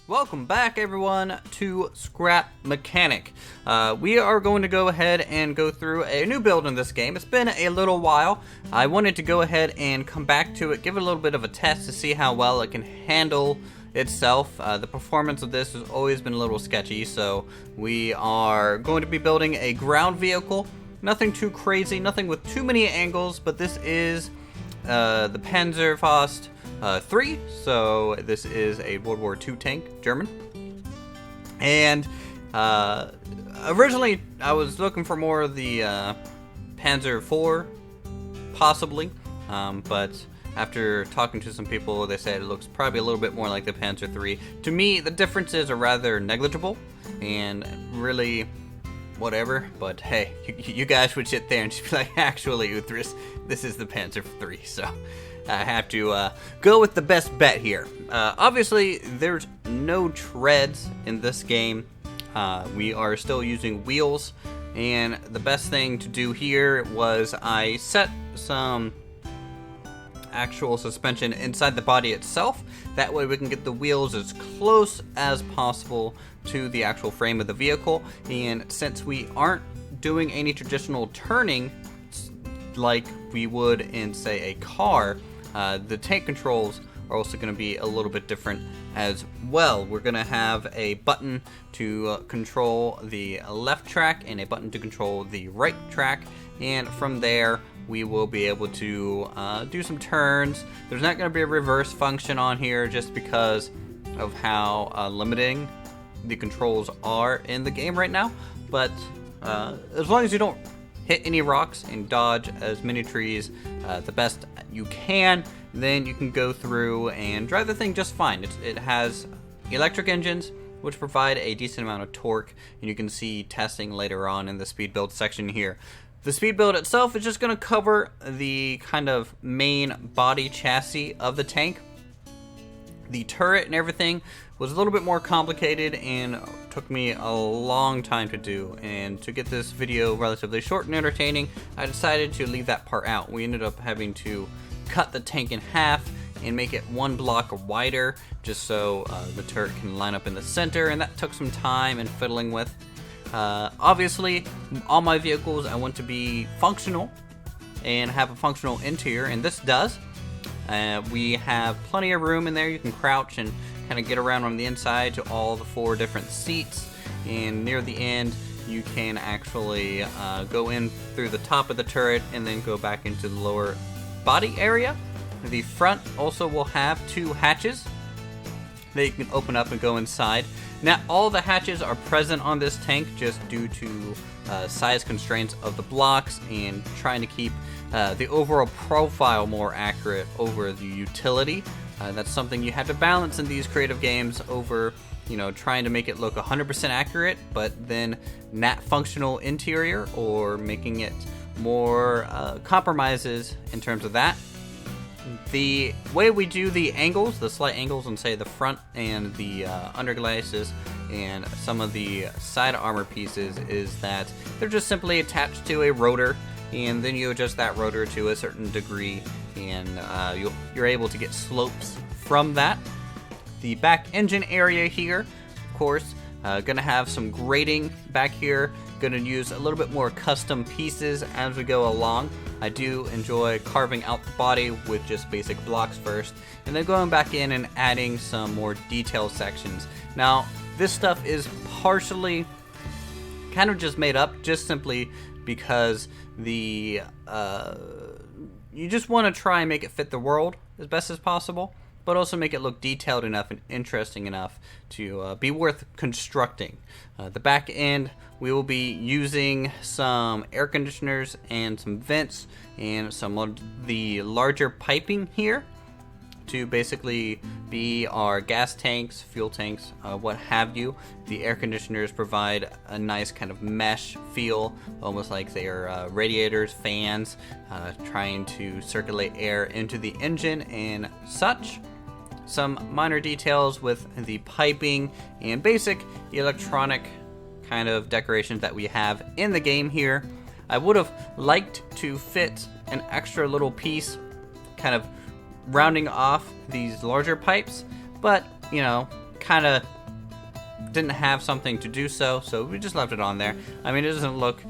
Welcome back, everyone, to Scrap Mechanic. We are going to go ahead and go through a new build in this game. It's been a little while. I wanted to go ahead and come back to it, give it a little bit of a test to see how well it can handle itself. The performance of this has always been a little sketchy, so we are going to be building a ground vehicle. Nothing too crazy, nothing with too many angles, but this is the Panzer 3, so this is a World War II tank, German. And originally I was looking for more of the Panzer 4, possibly, but after talking to some people, they said it looks probably a little bit more like the Panzer 3. To me, the differences are rather negligible, and really whatever, but hey, you guys would sit there and just be like, actually, Uthris, this is the Panzer 3, so I have to go with the best bet here. Obviously, there's no treads in this game. We are still using wheels, and the best thing to do here was I set some actual suspension inside the body itself. That way we can get the wheels as close as possible to the actual frame of the vehicle. And since we aren't doing any traditional turning like we would in, say, a car, the tank controls are also going to be a little bit different as well. We're going to have a button to control the left track and a button to control the right track, and from there we will be able to do some turns. There's not going to be a reverse function on here just because of how limiting the controls are in the game right now, but as long as you don't hit any rocks and dodge as many trees the best you can, then you can go through and drive the thing just fine. It has electric engines which provide a decent amount of torque, and you can see testing later on in the speed build section here. The speed build itself is just going to cover the kind of main body chassis of the tank. The turret and everything was a little bit more complicated and took me a long time to do. And to get this video relatively short and entertaining, I decided to leave that part out. We ended up having to cut the tank in half and make it one block wider just so the turret can line up in the center, and that took some time and fiddling with. Obviously, all my vehicles I want to be functional and have a functional interior, and this does. We have plenty of room in there. You can crouch and kind of get around on the inside to all the 4 different seats, and near the end you can actually go in through the top of the turret and then go back into the lower body area. The front also will have 2 hatches that you can open up and go inside. Now, all the hatches are present on this tank just due to size constraints of the blocks and trying to keep the overall profile more accurate over the utility. That's something you have to balance in these creative games over, trying to make it look 100% accurate, but then not functional interior, or making it more compromises in terms of that. The way we do the angles, the slight angles on, say, the front and the underglasses and some of the side armor pieces, is that they're just simply attached to a rotor, and then you adjust that rotor to a certain degree, and you're able to get slopes from that. The back engine area here, of course, gonna have some grading back here. Gonna use a little bit more custom pieces as we go along. I do enjoy carving out the body with just basic blocks first, and then going back in and adding some more detailed sections. Now, this stuff is partially kind of just made up, just simply because the you just want to try and make it fit the world as best as possible, but also make it look detailed enough and interesting enough to be worth constructing. The back end, we will be using some air conditioners and some vents and some of the larger piping here to basically be our gas tanks, fuel tanks, what have you. The air conditioners provide a nice kind of mesh feel, almost like they are radiators, fans, trying to circulate air into the engine and such. Some minor details with the piping and basic electronic kind of decorations that we have in the game here. I would have liked to fit an extra little piece kind of rounding off these larger pipes, but kind of didn't have something to do so we just left it on there. I mean, it doesn't look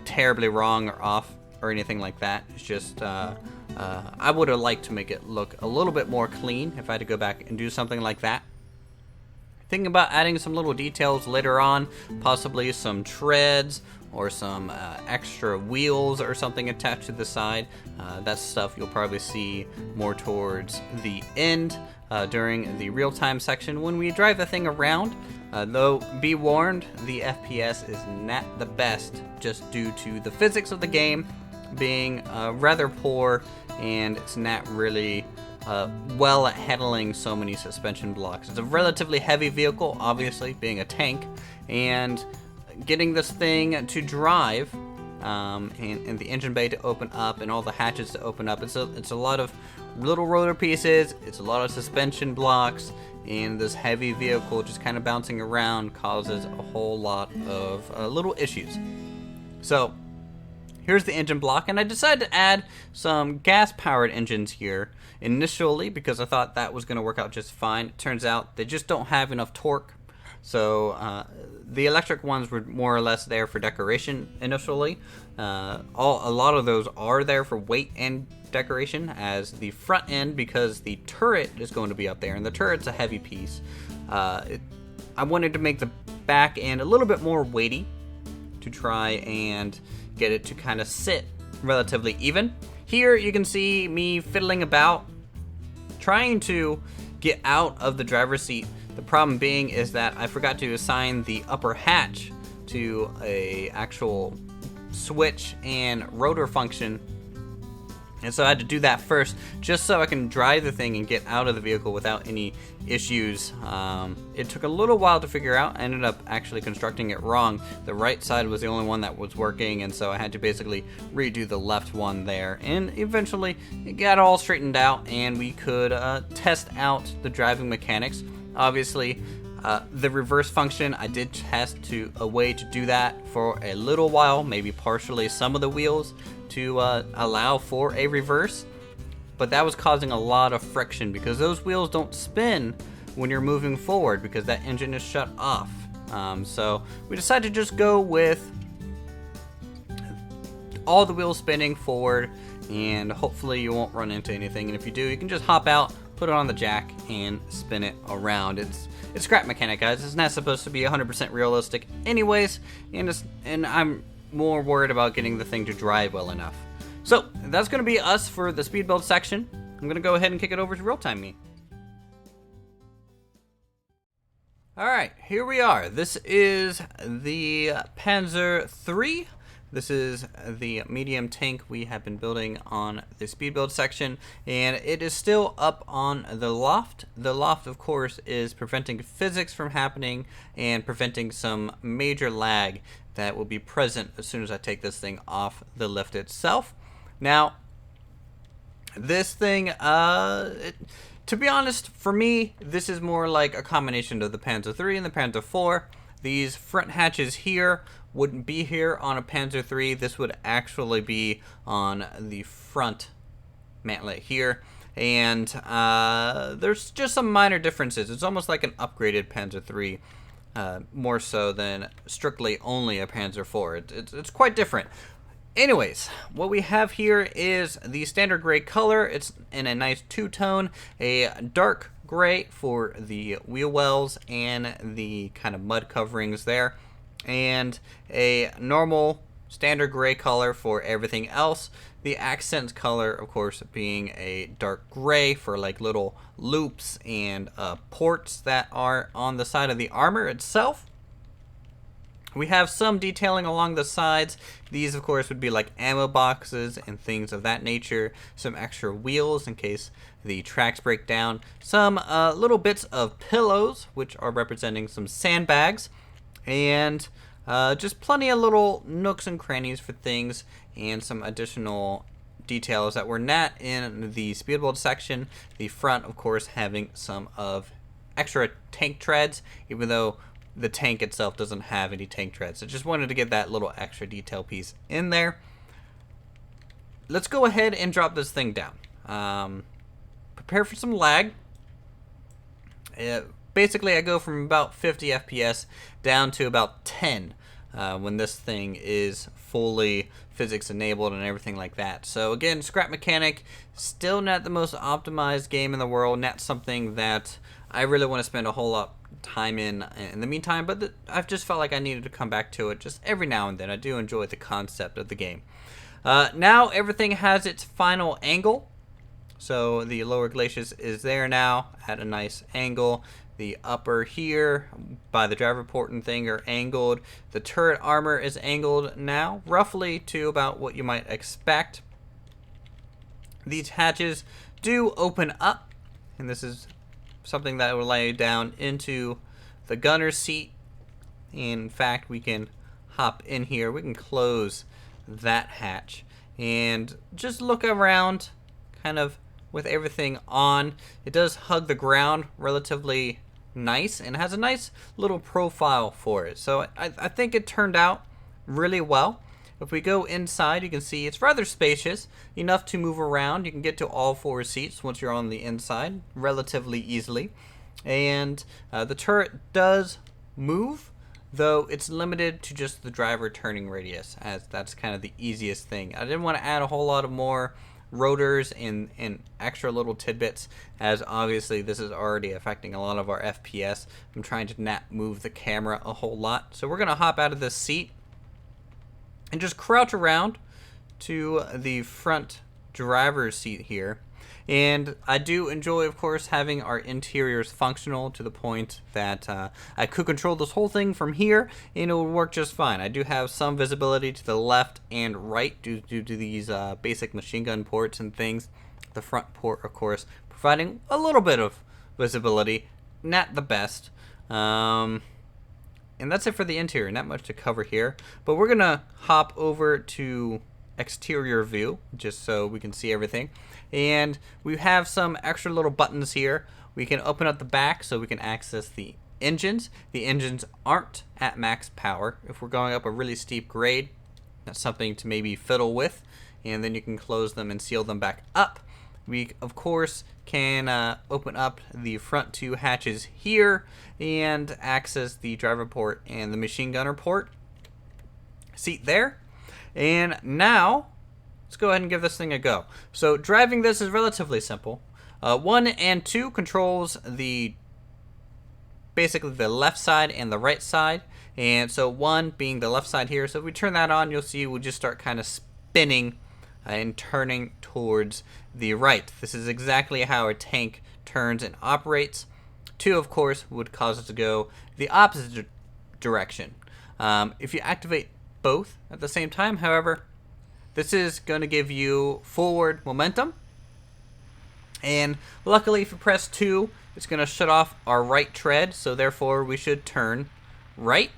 terribly wrong or off or anything like that. It's just I would have liked to make it look a little bit more clean if I had to go back and do something like that. Thinking about adding some little details later on, possibly some treads or some extra wheels or something attached to the side. That's stuff you'll probably see more towards the end during the real-time section when we drive the thing around. Though, be warned, the FPS is not the best just due to the physics of the game being rather poor, and it's not really well at handling so many suspension blocks. It's a relatively heavy vehicle, obviously, being a tank, and getting this thing to drive and the engine bay to open up and all the hatches to open up. It's a lot of little rotor pieces, it's a lot of suspension blocks, and this heavy vehicle just kind of bouncing around causes a whole lot of little issues. So here's the engine block, and I decided to add some gas-powered engines here initially because I thought that was going to work out just fine. It turns out they just don't have enough torque. So the electric ones were more or less there for decoration initially. A lot of those are there for weight and decoration, as the front end, because the turret is going to be up there, and the turret's a heavy piece. I wanted to make the back end a little bit more weighty to try and get it to kind of sit relatively even. Here you can see me fiddling about, trying to get out of the driver's seat. The problem being is that I forgot to assign the upper hatch to a actual switch and rotor function, and so I had to do that first just so I can drive the thing and get out of the vehicle without any issues. It took a little while to figure out. I ended up actually constructing it wrong. The right side was the only one that was working, and so I had to basically redo the left one there, and eventually it got all straightened out and we could test out the driving mechanics. Obviously, the reverse function, I did test a way to do that for a little while, maybe partially some of the wheels to allow for a reverse, but that was causing a lot of friction because those wheels don't spin when you're moving forward because that engine is shut off. So we decided to just go with all the wheels spinning forward, and hopefully you won't run into anything, and if you do, you can just hop out, put it on the jack, and spin it around. It's scrap mechanic, guys. It's not supposed to be 100% realistic anyways, and I'm more worried about getting the thing to drive well enough. So that's going to be us for the speed build section. I'm going to go ahead and kick it over to real-time me. Alright, here we are. This is the Panzer 3. This is the medium tank we have been building on the speed build section, and it is still up on the loft. The loft, of course, is preventing physics from happening and preventing some major lag that will be present as soon as I take this thing off the lift itself. Now, this thing, to be honest, for me, this is more like a combination of the Panzer 3 and the Panzer 4. These front hatches here wouldn't be here on a Panzer 3. This would actually be on the front mantlet here. And there's just some minor differences. It's almost like an upgraded Panzer 3, more so than strictly only a Panzer 4. It's quite different. Anyways, what we have here is the standard gray color. It's in a nice two-tone, a dark gray for the wheel wells and the kind of mud coverings there, and a normal standard gray color for everything else. The accent color, of course, being a dark gray for like little loops and ports that are on the side of the armor itself. We have some detailing along the sides. These, of course, would be like ammo boxes and things of that nature. Some extra wheels in case the tracks break down. Some little bits of pillows, which are representing some sandbags. And just plenty of little nooks and crannies for things, and some additional details that were not in the speed build section. The front, of course, having some of extra tank treads, even though the tank itself doesn't have any tank treads. I just wanted to get that little extra detail piece in there. Let's go ahead and drop this thing down. Prepare for some lag. basically I go from about 50 FPS down to about 10 when this thing is fully physics enabled and everything like that. So again, Scrap Mechanic, still not the most optimized game in the world, not something that I really want to spend a whole lot of time in the meantime, but I've just felt like I needed to come back to it just every now and then. I do enjoy the concept of the game. Now everything has its final angle. So the lower glacis is there now at a nice angle. The upper here by the driver port and thing are angled. The turret armor is angled now, roughly to about what you might expect. These hatches do open up, and this is something that will lay down into the gunner's seat. In fact, we can hop in here. We can close that hatch and just look around kind of with everything on. It does hug the ground relatively nice and has a nice little profile for it. So I think it turned out really well. If we go inside, you can see it's rather spacious, enough to move around. You can get to all 4 seats once you're on the inside relatively easily. And the turret does move, though it's limited to just the driver turning radius, as that's kind of the easiest thing. I didn't want to add a whole lot of more rotors and extra little tidbits, as obviously this is already affecting a lot of our FPS. I'm trying to not move the camera a whole lot. So we're going to hop out of this seat and just crouch around to the front driver's seat here. And I do enjoy, of course, having our interiors functional to the point that I could control this whole thing from here and it would work just fine. I do have some visibility to the left and right due to these basic machine gun ports and things. The front port, of course, providing a little bit of visibility, not the best. And that's it for the interior, not much to cover here. But we're going to hop over to exterior view just so we can see everything. And we have some extra little buttons here. We can open up the back so we can access the engines. The engines aren't at max power. If we're going up a really steep grade, that's something to maybe fiddle with. And then you can close them and seal them back up. We, of course, can open up the front 2 hatches here and access the driver port and the machine gunner port. Seat there. And now, let's go ahead and give this thing a go. So driving this is relatively simple. 1 and 2 controls basically the left side and the right side. And so 1 being the left side here. So if we turn that on, you'll see we'll just start kind of spinning and turning towards the right. This is exactly how a tank turns and operates. 2, of course, would cause it to go the opposite direction. If you activate both at the same time, however, this is going to give you forward momentum. And luckily, if you press 2, it's going to shut off our right tread, so therefore we should turn right.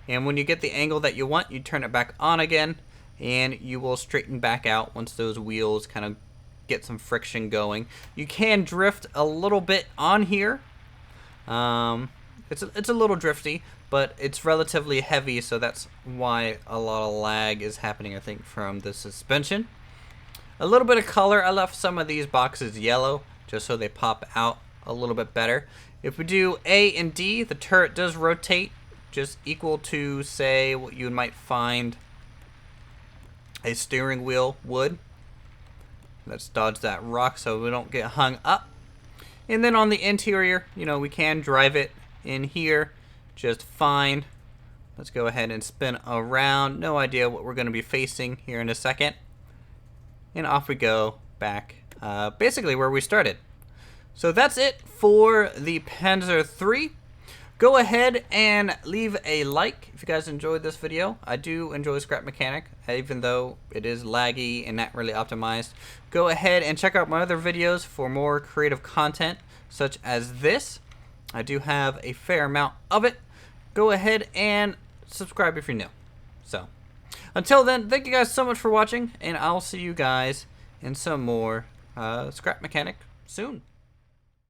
And when you get the angle that you want, you turn it back on again, and you will straighten back out once those wheels kind of get some friction going. You can drift a little bit on here. It's a little drifty, but it's relatively heavy, so that's why a lot of lag is happening, I think, from the suspension. A little bit of color. I left some of these boxes yellow just so they pop out a little bit better. If we do A and D, the turret does rotate just equal to, say, what you might find a steering wheel would. Let's dodge that rock so we don't get hung up. And then on the interior, we can drive it in here just fine. Let's go ahead and spin around. No idea what we're going to be facing here in a second. And off we go back basically where we started. So that's it for the Panzer III. Go ahead and leave a like if you guys enjoyed this video. I do enjoy Scrap Mechanic, even though it is laggy and not really optimized. Go ahead and check out my other videos for more creative content, such as this. I do have a fair amount of it. Go ahead and subscribe if you're new. So, until then, thank you guys so much for watching, and I'll see you guys in some more Scrap Mechanic soon.